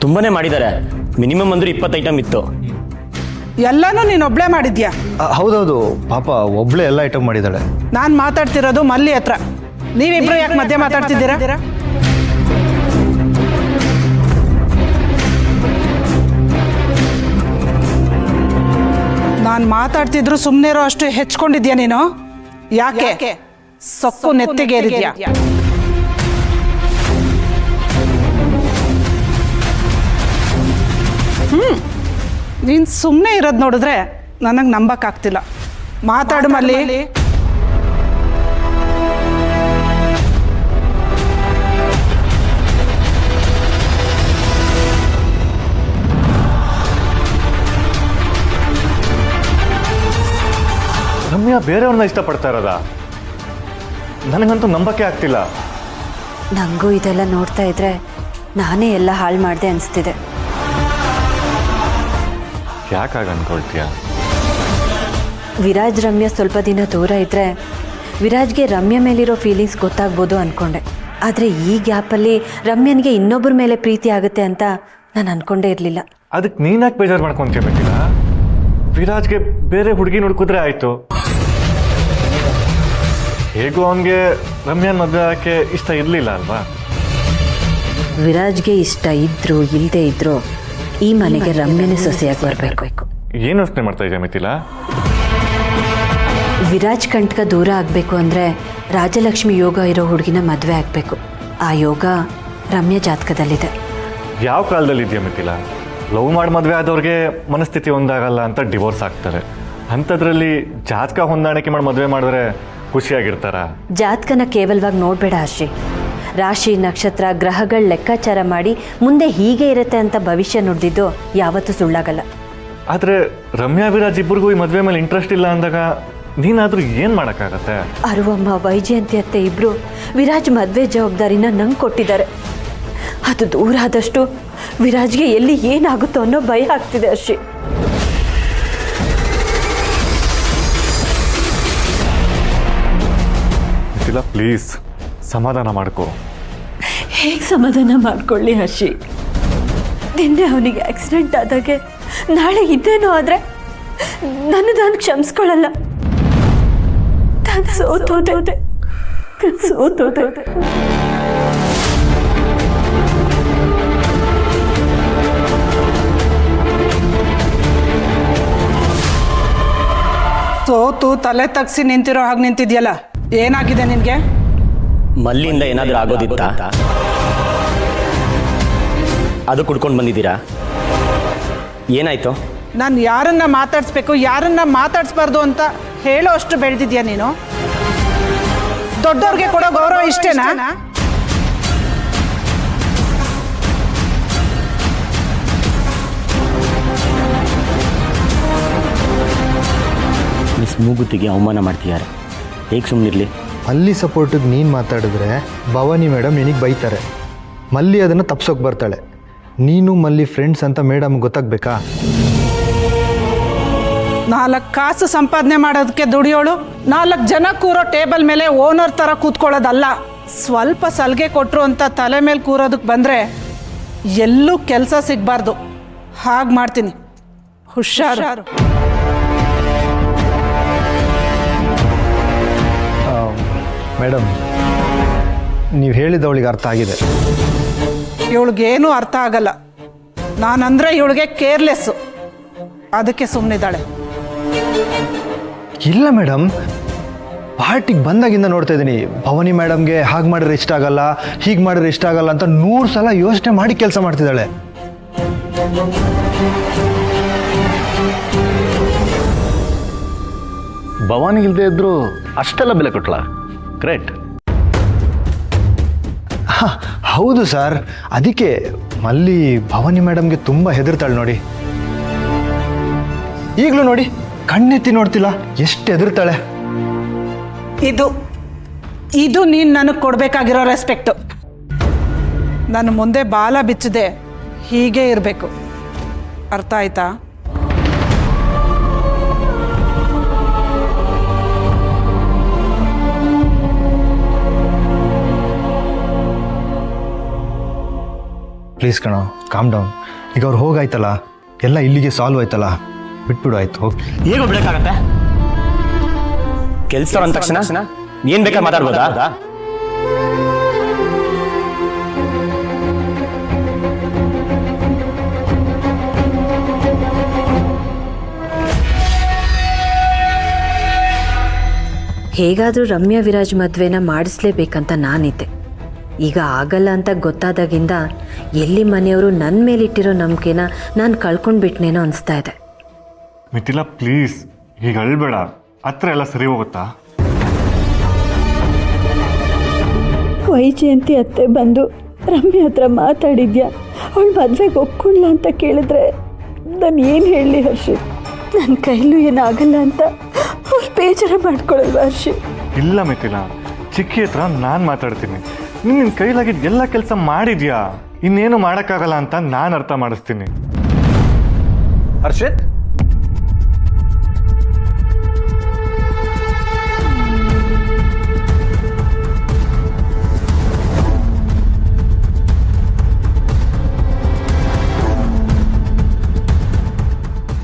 ತುಂಬಾನೇ ಮಾಡಿದ್ದಾರೆ. ಮಿನಿಮಮ್ ಅಂದ್ರೆ 20 ಐಟಮ್ ಇತ್ತು. ಎಲ್ಲನೂ ನೀನು ಒಬ್ಳೆ ಮಾಡಿದ್ಯಾ? ಹೌದೌದು, ಪಾಪ ಒಬ್ಳೆ ಎಲ್ಲ ಐಟಮ್ ಮಾಡಿದ್ದಾಳೆ. ನಾನು ಮಾತಾಡ್ತಿರೋದು ಮಲ್ಲಿ ಹತ್ರ. ನೀವಿಬ್ರು ಯಾಕೆ ಮಧ್ಯೆ ಮಾತಾಡ್ತಿದ್ದೀರಾ? ನಾನು ಮಾತಾಡ್ತಿದ್ರು ಸುಮ್ಮನೆ ಇರೋ ಅಷ್ಟು ಹೆಚ್ಕೊಂಡಿದ್ಯಾ ನೀನು? ಯಾಕೆ ಸೊಕ್ಕು ನೆತ್ತಿಗೇರಿದ್ಯಾ? ನೀನು ಸುಮ್ಮನೆ ಇರೋದು ನೋಡಿದ್ರೆ ನನಗೆ ನಂಬಕ್ಕಾಗ್ತಿಲ್ಲ. ಮಾತಾಡು ಮಲ್ಲಿ. ರಮ್ಯಾ ಬೇರೆಯವ್ರನ್ನ ಇಷ್ಟಪಡ್ತಾ ಇರೋದಾ? ನನಗಂತೂ ನಂಬಕ್ಕೆ ಆಗ್ತಿಲ್ಲ. ನನಗೂ ಇದೆಲ್ಲ ನೋಡ್ತಾ ಇದ್ರೆ ನಾನೇ ಎಲ್ಲ ಹಾಳು ಮಾಡಿದೆ ಅನಿಸ್ತಿದೆ. ಯಾಕಾಗ ಅನ್ಕೊಳ್ತೀಯ? ವಿರಾಜ್ ರಮ್ಯಾ ಸ್ವಲ್ಪ ದಿನ ದೂರ ಇದ್ದರೆ ವಿರಾಜ್ಗೆ ರಮ್ಯಾ ಮೇಲಿರೋ ಫೀಲಿಂಗ್ಸ್ ಗೊತ್ತಾಗ್ಬೋದು ಅಂದ್ಕೊಂಡೆ. ಆದರೆ ಈ ಗ್ಯಾಪಲ್ಲಿ ರಮ್ಯನಿಗೆ ಇನ್ನೊಬ್ಬರ ಮೇಲೆ ಪ್ರೀತಿ ಆಗುತ್ತೆ ಅಂತ ನಾನು ಅಂದ್ಕೊಂಡೇ ಇರಲಿಲ್ಲ. ಅದಕ್ಕೆ ನೀನ್ಯಾಕೆ ಬೇಜಾರು ಮಾಡ್ಕೊಂತೀಯ ಬೇಕಿಲ್ಲ? ವಿರಾಜ್ಗೆ ಬೇರೆ ಹುಡುಗಿ ನೋಡ್ಕಿದ್ರೆ ಆಯಿತು. ಹೇಗೂ ಅವನಿಗೆ ರಮ್ಯಾನ್ ಮದುವೆ ಆಗೋಕ್ಕೆ ಇಷ್ಟ ಇರಲಿಲ್ಲ ಅಲ್ವಾ? ವಿರಾಜ್ಗೆ ಇಷ್ಟ ಇದ್ದರೂ ಇಲ್ಲದೆ ಇದ್ದರೂ ಈ ಮನೆಗೆ ರಮ್ಯನೇ ಸೊಸೆಯಾಗಿ ಬರಬೇಕು. ಏನು ಯೋಚನೆ ಮಾಡ್ತಾ ಇದೆಯಾ ಮಿಥಿಲಾ? ವಿರಾಜ್ ಕಂಠಕ ದೂರ ಆಗಬೇಕು ಅಂದರೆ ರಾಜಲಕ್ಷ್ಮಿ ಯೋಗ ಇರೋ ಹುಡುಗಿನ ಮದುವೆ ಆಗಬೇಕು. ಆ ಯೋಗ ರಮ್ಯಾ ಜಾತಕದಲ್ಲಿದೆ. ಯಾವ ಕಾಲದಲ್ಲಿ ಇದೆಯಾ ಮಿಥಿಲಾ? ಲವ್ ಮಾಡಿ ಮದುವೆ ಆದವ್ರಿಗೆ ಮನಸ್ಥಿತಿ ಒಂದಾಗಲ್ಲ ಅಂತ ಡಿವೋರ್ಸ್ ಆಗ್ತಾರೆ. ಅಂಥದ್ರಲ್ಲಿ ಜಾತಕ ಹೊಂದಾಣಿಕೆ ಮಾಡಿ ಮದುವೆ ಮಾಡಿದ್ರೆ ಖುಷಿಯಾಗಿರ್ತಾರ? ಜಾತಕನ ಕೇವಲವಾಗಿ ನೋಡಬೇಡ ಆಶಿ. ರಾಶಿ, ನಕ್ಷತ್ರ, ಗ್ರಹಗಳ ಲೆಕ್ಕಾಚಾರ ಮಾಡಿ ಮುಂದೆ ಹೀಗೆ ಇರುತ್ತೆ ಅಂತ ಭವಿಷ್ಯ ನುಡಿದಿದ್ದು ಯಾವತ್ತೂ ಸುಳ್ಳಾಗಲ್ಲ. ಆದರೆ ರಮ್ಯಾ ವಿರಾಜ್ ಇಬ್ಬರಿಗೂ ಈ ಮದುವೆ ಮೇಲೆ ಇಂಟ್ರೆಸ್ಟ್ ಇಲ್ಲ ಅಂದಾಗ ನೀನಾದರೂ ಏನು ಮಾಡೋಕ್ಕಾಗತ್ತೆ? ಅರುವಮ್ಮ, ವೈಜಯಂತಿ ಅತ್ತೆ ಇಬ್ಬರು ವಿರಾಜ್ ಮದುವೆ ಜವಾಬ್ದಾರಿನ ನಂಗೆ ಕೊಟ್ಟಿದ್ದಾರೆ. ಅದು ದೂರ ಆದಷ್ಟು ವಿರಾಜ್ಗೆ ಎಲ್ಲಿ ಏನಾಗುತ್ತೋ ಅನ್ನೋ ಭಯ ಆಗ್ತಿದೆ ಅಷ್ಟೇ. ಮಿಥಿಲಾ, ಪ್ಲೀಸ್ ಸಮಾಧಾನ ಮಾಡ್ಕೋ. ಹೇಗೆ ಸಮಾಧಾನ ಮಾಡ್ಕೊಳ್ಳಿ ಹರ್ಷಿ? ನಿನ್ನೆ ಅವನಿಗೆ ಆಕ್ಸಿಡೆಂಟ್ ಆದಾಗೆ ನಾಳೆ ಇದೇನೋ ಆದರೆ ನಾನು ಕ್ಷಮಿಸ್ಕೊಳ್ಳಲ್ಲ. ನಾನು ಸೋತೋದೆ. ಸೋತು ತಲೆ ತಗ್ಸಿ ನಿಂತಿರೋ ಹಾಗೆ ನಿಂತಿದ್ಯಲ್ಲ, ಏನಾಗಿದೆ ನಿನಗೆ? ಮಲ್ಲಿಯಿಂದ ಏನಾದರೂ ಆಗೋದಿತ್ತಾ? ಅದು ಕುಡ್ಕೊಂಡು ಬಂದಿದ್ದೀರಾ? ಏನಾಯ್ತು? ನಾನು ಯಾರನ್ನ ಮಾತಾಡಿಸ್ಬೇಕು, ಯಾರನ್ನ ಮಾತಾಡಿಸ್ಬಾರ್ದು ಅಂತ ಹೇಳೋ ಅಷ್ಟು ಬೆಳೆದಿದ್ಯಾ ನೀನು? ದೊಡ್ಡವ್ರಿಗೆ ಕೊಡೋ ಗೌರವ ಇಷ್ಟೇನಾ? ಮಿಸ್ ಮೂಗುತಿಗೆ ಅವಮಾನ ಮಾಡ್ತಿದ್ದಾರೆ. ಹೇಗೆ ಸುಮ್ಮನಿರಲಿ? ಮಲ್ಲಿ ಸಪೋರ್ಟಿಗೆ ನೀನು ಮಾತಾಡಿದ್ರೆ ಭವಾನಿ ಮೇಡಮ್ ನಿನಗೆ ಬೈತಾರೆ. ಮಲ್ಲಿ ಅದನ್ನು ತಪ್ಸೋಕೆ ಬರ್ತಾಳೆ. ನೀನು ಮಲ್ಲಿ ಫ್ರೆಂಡ್ಸ್ ಅಂತ ಮೇಡಮ್ ಗೊತ್ತಾಗಬೇಕಾ? 4 ಕಾಸು ಸಂಪಾದನೆ ಮಾಡೋದಕ್ಕೆ ದುಡಿಯೋಳು 4 ಜನ ಕೂರೋ ಟೇಬಲ್ ಮೇಲೆ ಓನರ್ ಥರ ಕೂತ್ಕೊಳ್ಳೋದಲ್ಲ. ಸ್ವಲ್ಪ ಸಲಿಗೆ ಕೊಟ್ಟರು ಅಂತ ತಲೆ ಮೇಲೆ ಕೂರೋದಕ್ಕೆ ಬಂದರೆ ಎಲ್ಲೂ ಕೆಲಸ ಸಿಗಬಾರ್ದು. ಹಾಗೆ ಮಾಡ್ತೀನಿ, ಹುಷಾರು. ಮೇಡಮ್, ನೀವು ಹೇಳಿದ ಅವಳಿಗೆ ಅರ್ಥ ಆಗಿದೆ. ಇವಳಿಗೇನೂ ಅರ್ಥ ಆಗಲ್ಲ. ನಾನಂದರೆ ಇವಳಿಗೆ ಕೇರ್ಲೆಸ್ಸು, ಅದಕ್ಕೆ ಸುಮ್ಮನಿದ್ದಾಳೆ. ಇಲ್ಲ ಮೇಡಮ್, ಪಾರ್ಟಿಗೆ ಬಂದಾಗಿಂದ ನೋಡ್ತಾ ಇದ್ದೀನಿ ಭವಾನಿ ಮೇಡಮ್ಗೆ ಹಾಗೆ ಮಾಡಿದ್ರೆ ಇಷ್ಟ ಆಗಲ್ಲ, ಹೀಗೆ ಮಾಡಿದ್ರೆ ಇಷ್ಟ ಆಗಲ್ಲ ಅಂತ 100 ಸಲ ಯೋಚನೆ ಮಾಡಿ ಕೆಲಸ ಮಾಡ್ತಿದ್ದಾಳೆ. ಭವಾನಿಗಿಲ್ದೇ ಇದ್ರು ಅಷ್ಟೆಲ್ಲ ಬೆಲೆ ಕೊಟ್ಲ? ಗ್ರೇಟ್. ಹೌದು ಸರ್, ಅದಕ್ಕೆ ಮಲ್ಲಿ ಭವಾನಿ ಮೇಡಮ್ಗೆ ತುಂಬ ಹೆದರ್ತಾಳೆ ನೋಡಿ. ಈಗಲೂ ನೋಡಿ, ಕಣ್ಣೆತ್ತಿ ನೋಡ್ತಿಲ್ಲ, ಎಷ್ಟು ಹೆದರ್ತಾಳೆ. ಇದು ನೀನು ನನಗೆ ಕೊಡಬೇಕಾಗಿರೋ ರೆಸ್ಪೆಕ್ಟು. ನಾನು ಮುಂದೆ ಬಾಲ ಬಿಚ್ಚದೆ ಹೀಗೆ ಇರಬೇಕು, ಅರ್ಥ ಆಯ್ತಾ? ಪ್ಲೀಸ್ ಕಣೋ, ಕಾಮ್ ಡೌನ್. ಈಗ ಅವ್ರು ಹೋಗಾಯ್ತಲ್ಲ, ಎಲ್ಲ ಇಲ್ಲಿಗೆ ಸಾಲ್ವ್ ಆಯ್ತಲ್ಲ, ಬಿಟ್ಬಿಡು ಆಯ್ತು, ಹೋಗಿ. ಹೇಗೋ ಬಿಡಕ್ಕಾಗತ್ತೆ? ಕೆಲ್ಸ ಅಂದ ತಕ್ಷಣ ಏನ್ ಬೇಕಾದ್ರೆ ಮಾತಾಡ್ಬೋದಾ? ಹೇಗಾದರೂ ರಮ್ಯಾ ವಿರಾಜ್ ಮದುವೆನ ಮಾಡಿಸ್ಲೇಬೇಕಂತ ನಾನಿದ್ದೆ. ಈಗ ಆಗಲ್ಲ ಅಂತ ಗೊತ್ತಾದಾಗಿಂದ ಎಲ್ಲಿ ಮನೆಯವರು ನನ್ನ ಮೇಲಿಟ್ಟಿರೋ ನಂಬಿಕೆನ ನಾನು ಕಳ್ಕೊಂಡ್ಬಿಟ್ನೇನೋ ಅನಿಸ್ತಾ ಇದೆ. ಮಿಥಿಲಾ ಪ್ಲೀಸ್, ಈಗ ಅಳ್ಬೇಡ. ಹತ್ರ ಎಲ್ಲ ಸರಿ ಹೋಗುತ್ತಾ? ವೈಜಯಂತಿ ಅತ್ತೆ ಬಂದು ರಮ್ಯಾ ಹತ್ರ ಮಾತಾಡಿದ್ಯಾ, ಅವಳು ಮದುವೆಗೆ ಒಪ್ಕೊಳ್ಳ ಅಂತ ಕೇಳಿದ್ರೆ ನಾನು ಏನು ಹೇಳಲಿ ಹರ್ಷಿತ್? ನನ್ನ ಕೈಲೂ ಏನಾಗಲ್ಲ ಅಂತ ಅವ್ರು ಬೇಜಾರ ಮಾಡ್ಕೊಳ್ಳಲ್ವ ಹರ್ಷಿತ್? ಇಲ್ಲ ಮಿಥಿಲಾ, ಚಿಕ್ಕಿ ಹತ್ರ ನಾನು ಮಾತಾಡ್ತೀನಿ. ನಿನ್ನ ಕೈಲಾಗಿದ್ದು ಎಲ್ಲ ಕೆಲಸ ಮಾಡಿದ್ಯಾ, ಇನ್ನೇನು ಮಾಡೋಕ್ಕಾಗಲ್ಲ ಅಂತ ನಾನು ಅರ್ಥ ಮಾಡಿಸ್ತೀನಿ. ಹರ್ಷಿತ್,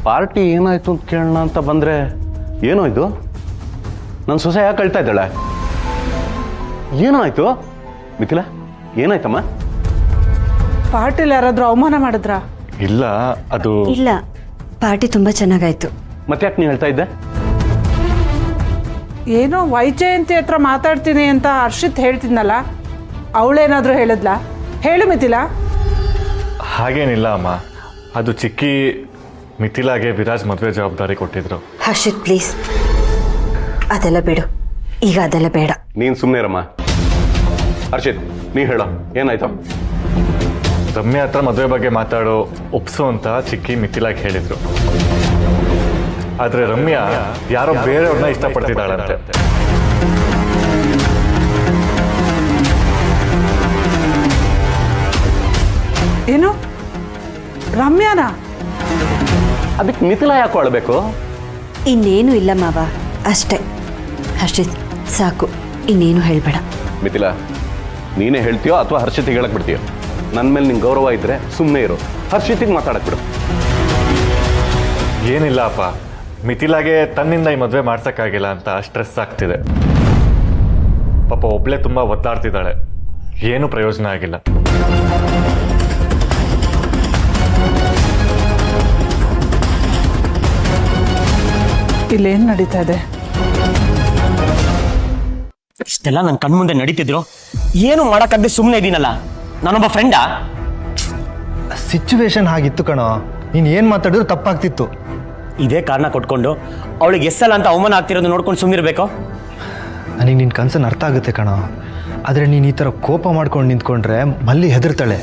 ಪಾರ್ಟಿ ಏನಾಯ್ತು ಅಂತ ಕೇಳೋಣ ಅಂತ ಬಂದರೆ ಏನೋ ಇದು? ನನ್ನ ಸೊಸೆ ಯಾಕೆ ಕಳ್ತಾ ಇದ್ದಾಳೆ? ಏನೋ ಆಯಿತು ಮಿಥಿಲಾ, ಏನಾಯ್ತಮ್ಮ? ಪಾರ್ಟಿಲಿ ಯಾರಾದರೂ ಅವಮಾನ ಮಾಡಿದ್ರಾ? ಇಲ್ಲ, ಅದು ಇಲ್ಲ, ಪಾರ್ಟಿ ತುಂಬ ಚೆನ್ನಾಗಾಯ್ತು. ಮತ್ತೆ ಯಾಕೆ ನೀನು ಹೇಳ್ತಾ ಇದ್ದೆ? ಏನೋ ವೈಜಯಂತಿ ಹತ್ರ ಮಾತಾಡ್ತೀನಿ ಅಂತ ಹರ್ಷಿತ್ ಹೇಳ್ತಿದ್ನಲ್ಲ, ಅವಳೇನಾದರೂ ಹೇಳಿದ್ಲಾ? ಹೇಳು ಮಿಥಿಲಾ. ಹಾಗೇನಿಲ್ಲ ಅಮ್ಮ, ಅದು ಚಿಕ್ಕಿ ಮಿಥಿಲಾಗೆ ವಿರಾಜ್ ಮದುವೆ ಜವಾಬ್ದಾರಿ ಕೊಟ್ಟಿದ್ರು. ಹರ್ಷಿತ್ ಪ್ಲೀಸ್, ಅದೆಲ್ಲ ಬಿಡು, ಈಗ ಅದೆಲ್ಲ ಬೇಡ. ನೀನು ಸುಮ್ಮನೆ ಇರಮ್ಮ. ಹರ್ಷಿತ್, ನೀ ಹೇಳೋ, ಏನಾಯ್ತು? ರಮ್ಯಾ ಹತ್ರ ಮದುವೆ ಬಗ್ಗೆ ಮಾತಾಡೋ ಒಪ್ಸು ಅಂತ ಚಿಕ್ಕಿ ಮಿಥಿಲಾಗೆ ಹೇಳಿದ್ರು. ಆದ್ರೆ ರಮ್ಯಾ ಯಾರೋ ಬೇರೆಯವ್ರನ್ನ ಇಷ್ಟಪಡ್ತಿದ್ದಾಳಂತೆ. ಏನು, ರಮ್ಯಾನ? ಅದಕ್ಕೆ ಮಿಥಿಲಾ ಯಾಕೆ ಆಳ್ಬೇಕು? ಇನ್ನೇನು ಇಲ್ಲ ಮಾವ, ಅಷ್ಟೇ. ಹರ್ಷಿತ್ ಸಾಕು, ಇನ್ನೇನು ಹೇಳಬೇಡ. ಮಿಥಿಲಾ, ನೀನೇ ಹೇಳ್ತೀಯೋ ಅಥವಾ ಹರ್ಷಿತಿಗೆ ಹೇಳಕ್ ಬಿಡ್ತೀಯೋ? ನನ್ನ ಮೇಲೆ ನಿಂಗೆ ಗೌರವ ಇದ್ರೆ ಸುಮ್ಮನೆ ಇರು, ಹರ್ಷಿತಿಗೆ ಮಾತಾಡಕ್ ಬಿಡು. ಏನಿಲ್ಲ ಅಪ್ಪ, ಮಿಥಿಲಾಗೆ ತನ್ನಿಂದ ಈ ಮದುವೆ ಮಾಡ್ಸಕ್ಕಾಗಿಲ್ಲ ಅಂತ ಸ್ಟ್ರೆಸ್ ಆಗ್ತಿದೆ. ಪಾಪ ಒಬ್ಳೆ ತುಂಬಾ ಒತ್ತಾಡ್ತಿದ್ದಾಳೆ, ಏನು ಪ್ರಯೋಜನ ಆಗಿಲ್ಲ. ಇಲ್ಲೇನು ನಡೀತಾ ಇದೆ? ಇಷ್ಟೆಲ್ಲ ನನ್ನ ಕಣ್ಮುಂದೆ ನಡೀತಿದ್ರು ಏನು ಮಾಡಕ್ಕಾಗದೆ ಸುಮ್ಮನೆ ಇದೀನಲ್ಲ, ನಾನೊಬ್ಬ ಫ್ರೆಂಡಾ? ಸಿಚುವೇಶನ್ ಹಾಗಿತ್ತು ಕಣೋ, ನೀನು ಏನು ಮಾತಾಡಿದ್ರು ತಪ್ಪಾಗ್ತಿತ್ತು. ಇದೇ ಕಾರಣ ಕೊಟ್ಕೊಂಡು ಅವಳಿಗೆ ಎಸ್ಸಲ್ಲ ಅಂತ ಅವಮಾನ ಆಗ್ತಿರೋದು ನೋಡ್ಕೊಂಡು ಸುಮ್ಮನಿರ್ಬೇಕು? ನನಗೆ ನಿನ್ನ ಕನ್ಸನ್ನು ಅರ್ಥ ಆಗುತ್ತೆ ಕಣೋ, ಆದರೆ ನೀನು ಈ ಥರ ಕೋಪ ಮಾಡ್ಕೊಂಡು ನಿಂತ್ಕೊಂಡ್ರೆ ಮಲ್ಲಿ ಹೆದರ್ತಾಳೆ.